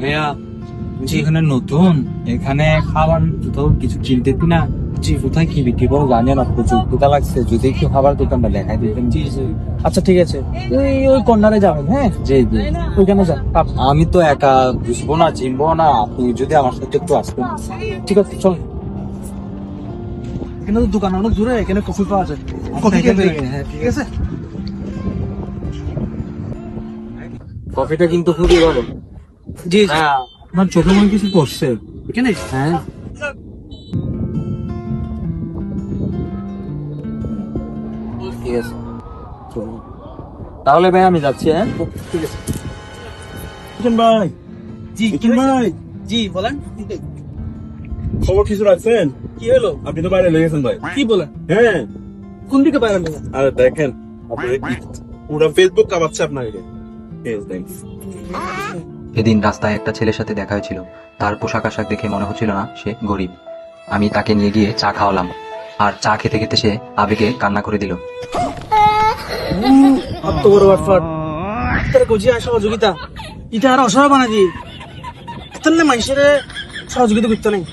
ভাইয়া বলছি এখানে নতুন, এখানে খাবার তো কিছু কিনতে না। কোথায় কি বিক্রি করো জানি না, প্রচুর ক্ষুধা লাগছে, যদি একটু খাবার দোকানটা দেখাই দিতেন। আচ্ছা ঠিক আছে, ওই কর্নারে যাবেন। হ্যাঁ, জি জি। ওইখানে যান। আমি তো একা বুঝবো না, চিনবো না, আপনি যদি আমার সাথে একটু আসতেন। ঠিক আছে, চল। এখানে তো দোকান অনেক দূরে, এখানে কফি পাওয়া যায়। কফি এখান খেয়ে থেকে, হ্যাঁ, ঠিক আছে। কফিটা কিন্তু খুবই ভালো। জি জি। হ্যাঁ, আপনার চোখে মনে কিছু করছে। এখানে হ্যাঁ, ঠিক আছে, চলুন। তাহলে ভাই আমি যাচ্ছি। হ্যাঁ, ঠিক আছে। মিঠুন ভাই, জি মিঠুন ভাই, জি বলেন। খবর কিছু রাখছেন? কি হলো? আপনি তো বাইরে লেগেছেন ভাই। কি বলেন? হ্যাঁ, কোন দিকে বাইরে নেবেন? আরে দেখেন, আপনার পুরো ফেসবুক কামাচ্ছে আপনাকে। এদিন রাস্তায় একটা ছেলের সাথে দেখা হয়েছিল। তার পোশাক আশাক দেখে মনে হচ্ছিল না সে গরিব। আমি তাকে নিয়ে গিয়ে চা খাওয়ালাম, আর চা খেতে খেতে সে আবেগে কান্না করে দিল। অত বড় বাটফাট তার গজি আর সহযোগিতা, এটা আর অসহায় বানা দি তাহলে মানুষের সহযোগিতা করতে নেই।